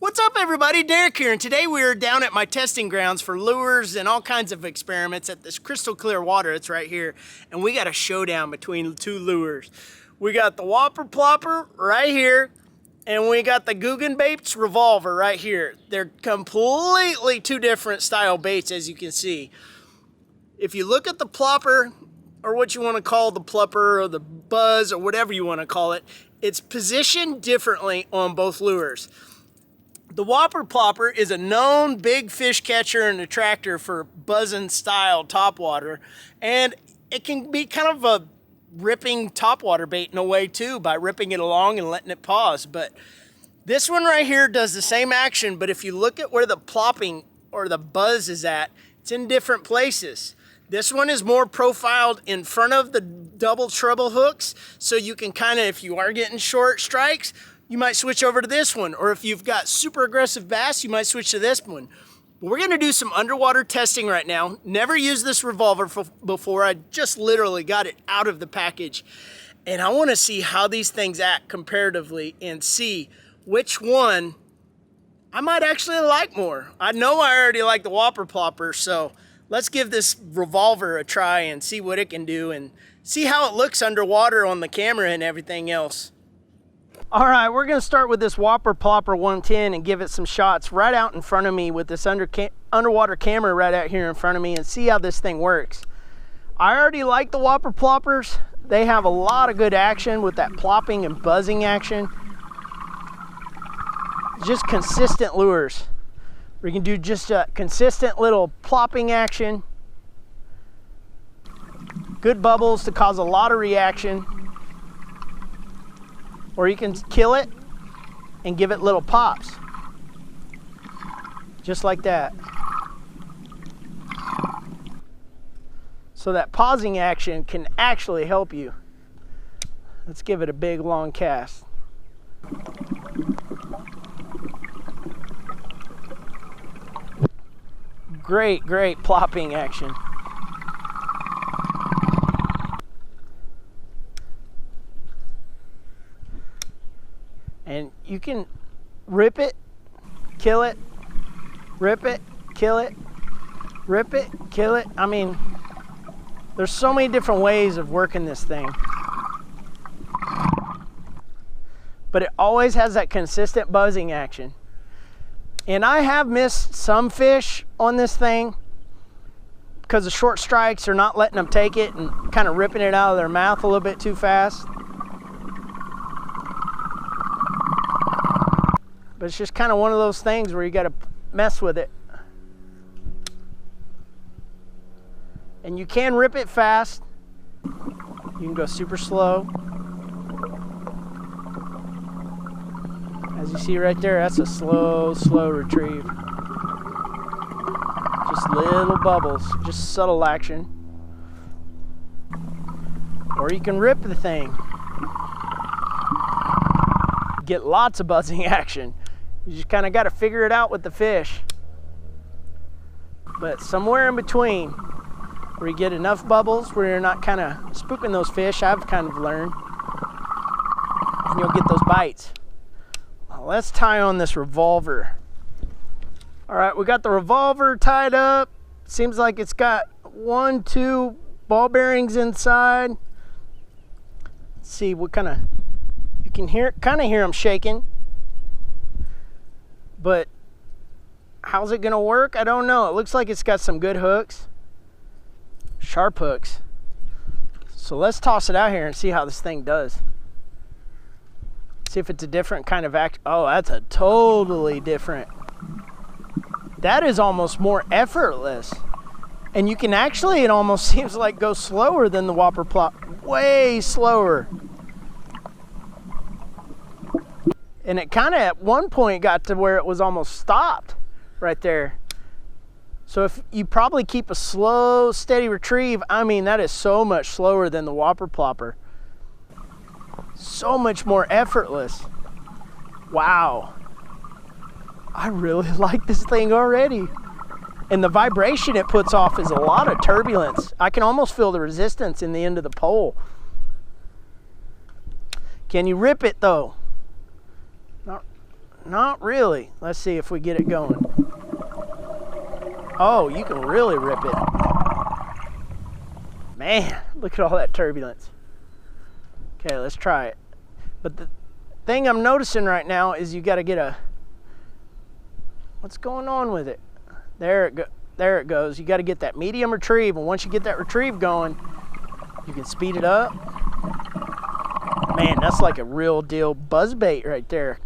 What's up everybody, Derek here, and today we are down at my testing grounds for lures and all kinds of experiments at this crystal clear water. It's right here, and we got a showdown between two lures. We got the Whopper Plopper right here, and we got the Googan Baits Revolver right here. They're completely two different style baits, as you can see. If you look at the plopper, or what you want to call the plopper, or the buzz, or whatever you want to call it, it's positioned differently on both lures. The Whopper Plopper is a known big fish catcher and attractor for buzzing style topwater, and it can be kind of a ripping topwater bait in a way too, by ripping it along and letting it pause. But this one right here does the same action, but if you look at where the plopping or the buzz is at, it's in different places. This one is more profiled in front of the double treble hooks, so you can kind of, if you are getting short strikes, you might switch over to this one, or if you've got super aggressive bass, you might switch to this one. We're gonna do some underwater testing right now. Never used this revolver before. I just literally got it out of the package, and I wanna see how these things act comparatively and see which one I might actually like more. I know I already like the Whopper Plopper, so let's give this revolver a try and see what it can do and see how it looks underwater on the camera and everything else. All right, we're gonna start with this Whopper Plopper 110 and give it some shots right out in front of me with this underwater camera right out here in front of me and see how this thing works. I already like the Whopper Ploppers. They have a lot of good action with that plopping and buzzing action. Just consistent lures. We can do just a consistent little plopping action. Good bubbles to cause a lot of reaction. Or you can kill it and give it little pops. Just like that. So that pausing action can actually help you. Let's give it a big long cast. Great plopping action. And you can rip it, kill it, rip it, kill it, rip it, kill it. I mean, there's so many different ways of working this thing. But it always has that consistent buzzing action. And I have missed some fish on this thing because the short strikes are not letting them take it and kind of ripping it out of their mouth a little bit too fast. But it's just kind of one of those things where you got to mess with it. And you can rip it fast. You can go super slow. As you see right there, that's a slow retrieve. Just little bubbles, just subtle action. Or you can rip the thing. Get lots of buzzing action. You just kind of got to figure it out with the fish. But somewhere in between, where you get enough bubbles, where you're not kind of spooking those fish, I've kind of learned, and you'll get those bites. Well, let's tie on this revolver. All right, we got the revolver tied up. Seems like it's got 2 ball bearings inside. Let's see what kind of, you can kind of hear them shaking. But how's it gonna work? I don't know. It looks like it's got some good hooks, sharp hooks. So let's toss it out here and see how this thing does. See if it's a different kind of act. Oh, that's a totally different. That is almost more effortless. And you can actually, it almost seems like go slower than the Whopper Plop. Way slower. And it kind of at one point got to where it was almost stopped right there. So if you probably keep a slow, steady retrieve, I mean, that is so much slower than the Whopper Plopper. So much more effortless. Wow. I really like this thing already. And the vibration it puts off is a lot of turbulence. I can almost feel the resistance in the end of the pole. Can you rip it though? Not really. Let's see if we get it going. Oh, you can really rip it. Man, look at all that turbulence. Okay, let's try it. But the thing I'm noticing right now is you got to get a... What's going on with it? There it goes. You got to get that medium retrieve, and once you get that retrieve going, you can speed it up. Man, that's like a real deal buzzbait right there.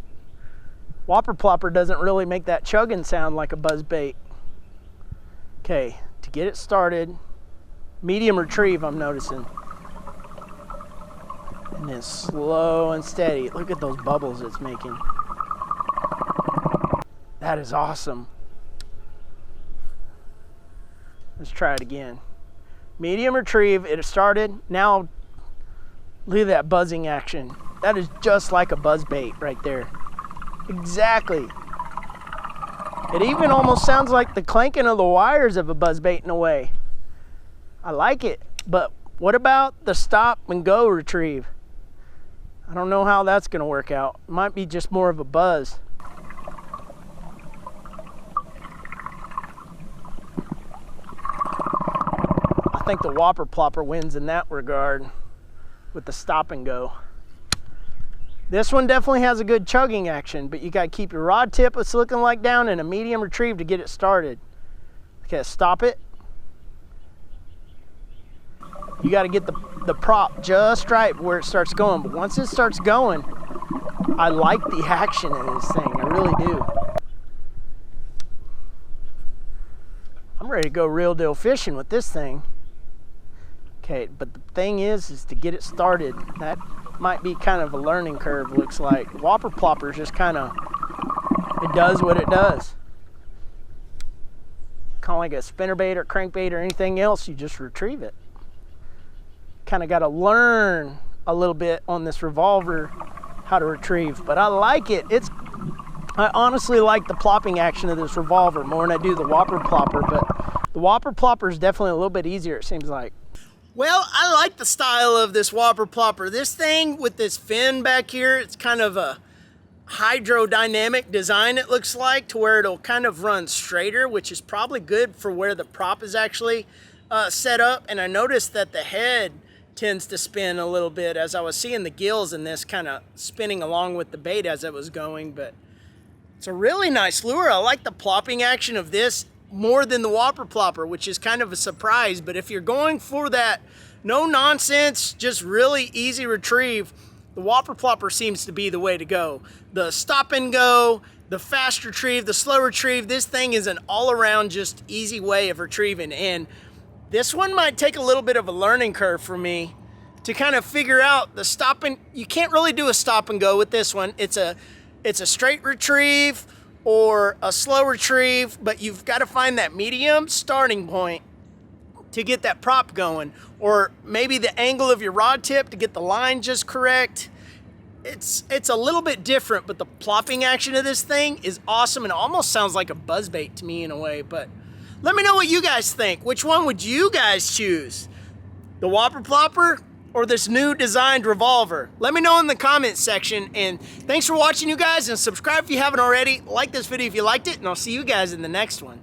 Whopper Plopper doesn't really make that chugging sound like a buzzbait. Okay, to get it started, medium retrieve I'm noticing. And then slow and steady. Look at those bubbles it's making. That is awesome. Let's try it again. Medium retrieve, it started. Now, look at that buzzing action. That is just like a buzzbait right there. Exactly. It even almost sounds like the clanking of the wires of a buzzbait in a way. I like it, but what about the stop and go retrieve? I don't know how that's gonna work out. It might be just more of a buzz. I think the Whopper Plopper wins in that regard with the stop and go. This one definitely has a good chugging action, but you gotta keep your rod tip, it's looking like, down, and a medium retrieve to get it started. Okay, stop it. You gotta get the prop just right where it starts going, but once it starts going, I like the action in this thing, I really do. I'm ready to go real deal fishing with this thing. Okay, but the thing is to get it started. That might be kind of a learning curve, looks like. Whopper Plopper is just kind of, it does what it does. Kind of like a spinnerbait or crankbait or anything else, you just retrieve it. Kind of got to learn a little bit on this revolver how to retrieve, but I like it. I honestly like the plopping action of this revolver more than I do the Whopper Plopper, but the Whopper Plopper is definitely a little bit easier, it seems like. Well, I like the style of this Whopper Plopper. This thing with this fin back here, it's kind of a hydrodynamic design, it looks like, to where it'll kind of run straighter, which is probably good for where the prop is actually set up. And I noticed that the head tends to spin a little bit as I was seeing the gills in this kind of spinning along with the bait as it was going. But it's a really nice lure. I like the plopping action of this more than the Whopper Plopper, which is kind of a surprise. But if you're going for that no nonsense, just really easy retrieve, the Whopper Plopper seems to be the way to go. The stop and go, the fast retrieve, the slow retrieve, this thing is an all-around just easy way of retrieving. And this one might take a little bit of a learning curve for me to kind of figure out the stop and, you can't really do a stop and go with this one. It's a straight retrieve or a slow retrieve, but you've got to find that medium starting point to get that prop going, or maybe the angle of your rod tip to get the line just correct. It's a little bit different, but the plopping action of this thing is awesome, and it almost sounds like a buzzbait to me in a way. But let me know what you guys think. Which one would you guys choose? The Whopper Plopper or this new designed revolver? Let me know in the comments section, and thanks for watching, you guys, and subscribe if you haven't already. Like this video if you liked it, and I'll see you guys in the next one.